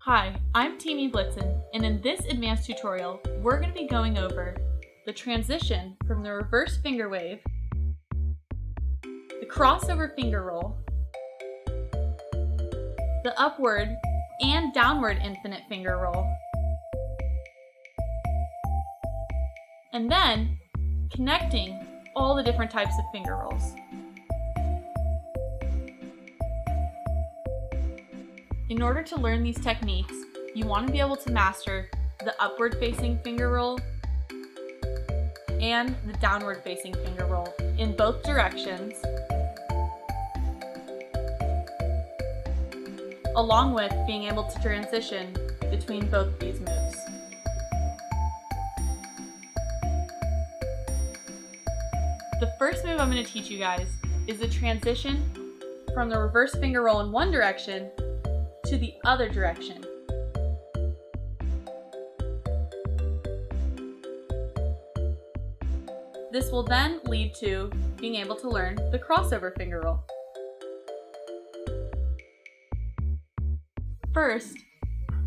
Hi, I'm Teamy Blitzen, and in this advanced tutorial, we're going to be going over the transition from the reverse finger wave, the crossover finger roll, the upward and downward infinite finger roll, and then connecting all the different types of finger rolls. In order to learn these techniques, you want to be able to master the upward facing finger roll and the downward facing finger roll in both directions, along with being able to transition between both these moves. The first move I'm going to teach you guys is the transition from the reverse finger roll in one direction to the other direction. This will then lead to being able to learn the crossover finger roll. First,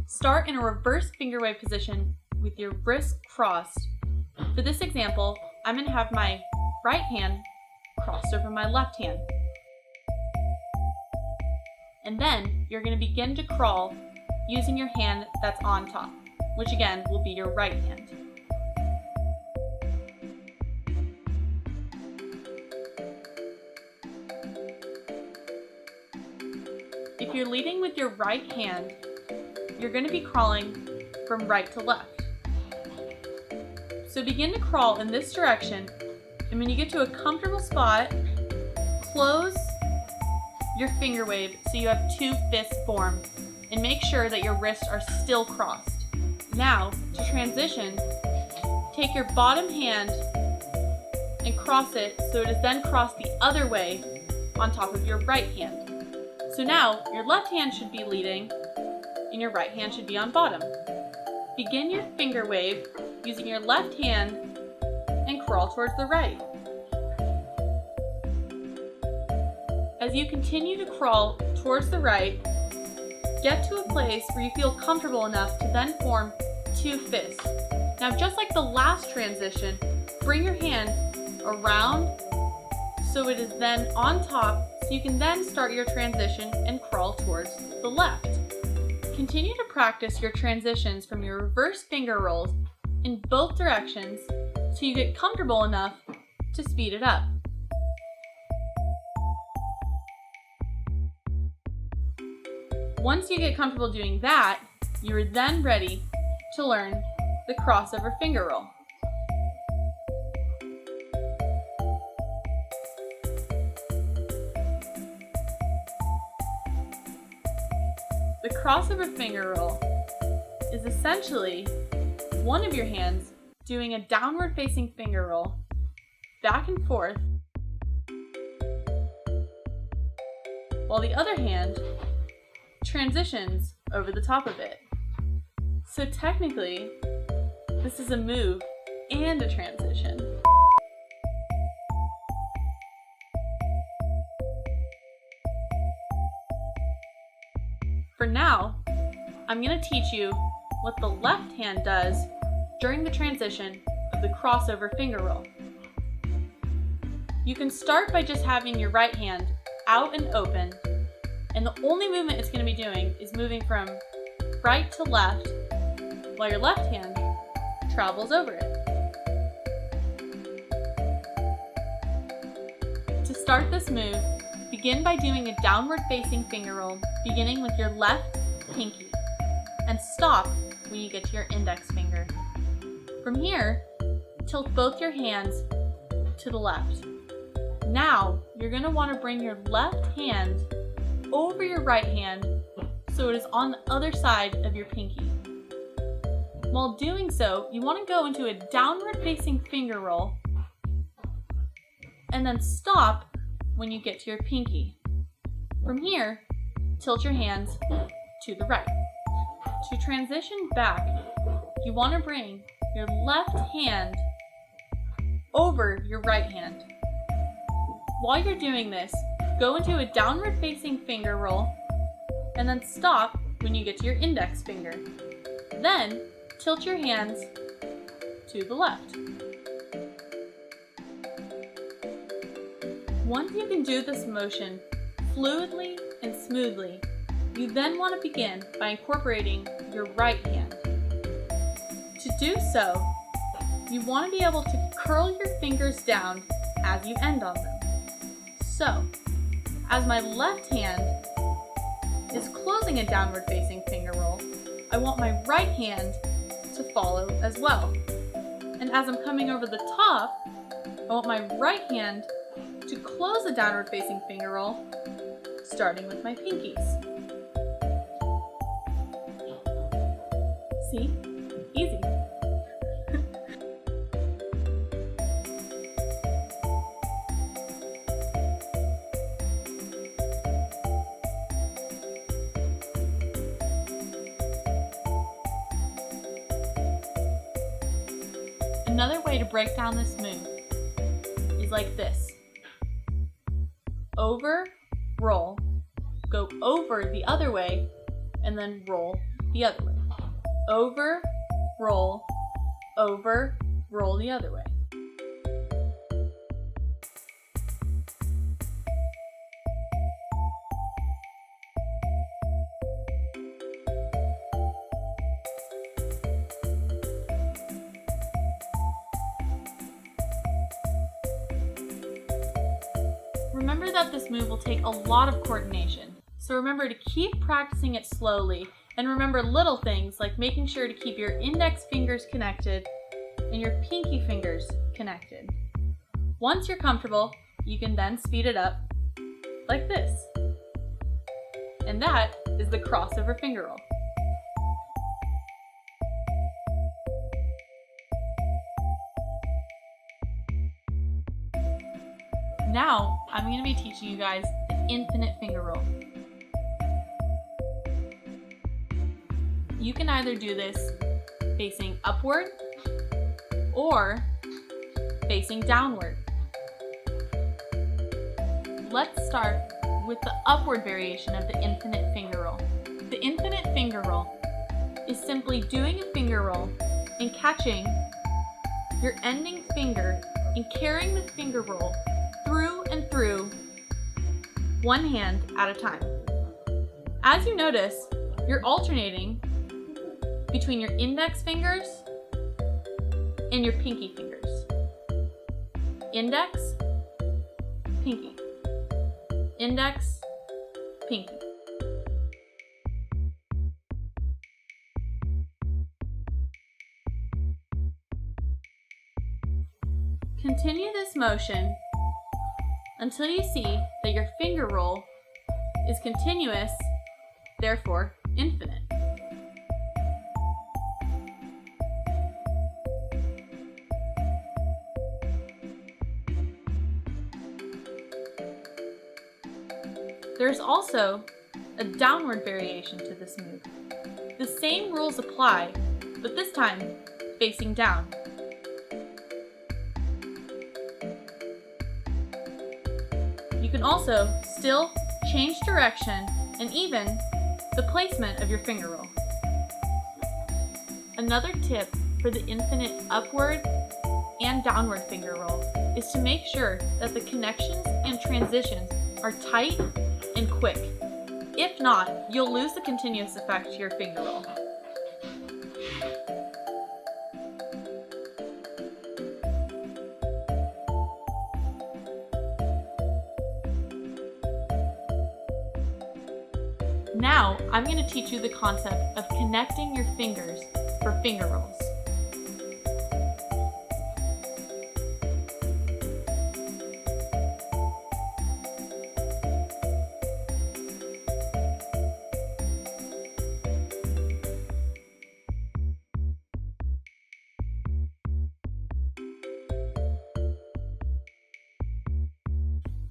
start in a reverse finger wave position with your wrist crossed. For this example, I'm going to have my right hand crossed over my left hand. And then you're going to begin to crawl using your hand that's on top, which again will be your right hand. If you're leading with your right hand, you're going to be crawling from right to left. So begin to crawl in this direction, and when you get to a comfortable spot, close your finger wave so you have two fists formed, and make sure that your wrists are still crossed. Now, to transition, take your bottom hand and cross it so it is then crossed the other way on top of your right hand. So now, your left hand should be leading and your right hand should be on bottom. Begin your finger wave using your left hand and crawl towards the right. As you continue to crawl towards the right, get to a place where you feel comfortable enough to then form two fists. Now, just like the last transition, bring your hand around so it is then on top, so you can then start your transition and crawl towards the left. Continue to practice your transitions from your reverse finger rolls in both directions so you get comfortable enough to speed it up. Once you get comfortable doing that, you are then ready to learn the crossover finger roll. The crossover finger roll is essentially one of your hands doing a downward facing finger roll back and forth, while the other hand transitions over the top of it. So technically, this is a move and a transition. For now, I'm going to teach you what the left hand does during the transition of the crossover finger roll. You can start by just having your right hand out and open, and the only movement it's going to be doing is moving from right to left while your left hand travels over it. To start this move, begin by doing a downward facing finger roll, beginning with your left pinky, and stop when you get to your index finger. From here, tilt both your hands to the left. Now, you're going to want to bring your left hand over your right hand so it is on the other side of your pinky. While doing so, you want to go into a downward facing finger roll and then stop when you get to your pinky. From here, tilt your hands to the right. To transition back, you want to bring your left hand over your right hand. While you're doing this, go into a downward facing finger roll and then stop when you get to your index finger. Then tilt your hands to the left. Once you can do this motion fluidly and smoothly, you then want to begin by incorporating your right hand. To do so, you want to be able to curl your fingers down as you end on them. So, as my left hand is closing a downward facing finger roll, I want my right hand to follow as well. And as I'm coming over the top, I want my right hand to close a downward facing finger roll, starting with my pinkies. See? Easy. Another way to break down this move is like this. Over, roll, go over the other way, and then roll the other way. Over, roll the other way. Remember that this move will take a lot of coordination, so remember to keep practicing it slowly, and remember little things like making sure to keep your index fingers connected and your pinky fingers connected. Once you're comfortable, you can then speed it up like this. And that is the crossover finger roll. Now, I'm going to be teaching you guys the infinite finger roll. You can either do this facing upward or facing downward. Let's start with the upward variation of the infinite finger roll. The infinite finger roll is simply doing a finger roll and catching your ending finger and carrying the finger roll through and through one hand at a time. As you notice, you're alternating between your index fingers and your pinky fingers. Index, pinky. Index, pinky. Continue this motion until you see that your finger roll is continuous, therefore infinite. There's also a downward variation to this move. The same rules apply, but this time facing down. You can also still change direction and even the placement of your finger roll. Another tip for the infinite upward and downward finger roll is to make sure that the connections and transitions are tight and quick. If not, you'll lose the continuous effect to your finger roll. Now, I'm going to teach you the concept of connecting your fingers for finger rolls.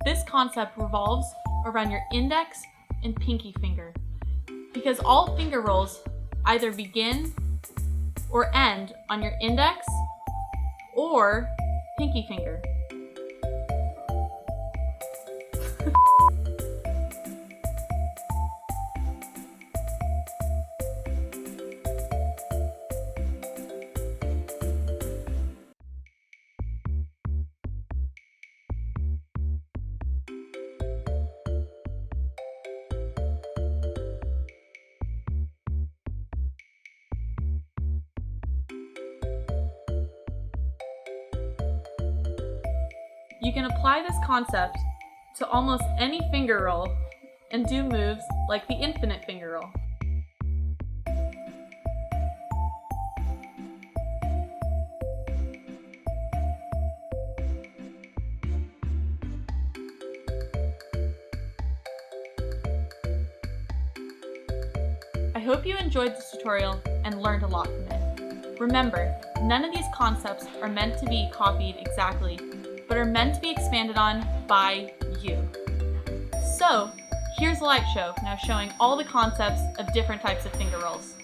This concept revolves around your index and pinky finger, because all finger rolls either begin or end on your index or pinky finger. You can apply this concept to almost any finger roll and do moves like the infinite finger roll. I hope you enjoyed this tutorial and learned a lot from it. Remember, none of these concepts are meant to be copied exactly, but are meant to be expanded on by you. So, here's a light show now showing all the concepts of different types of finger rolls.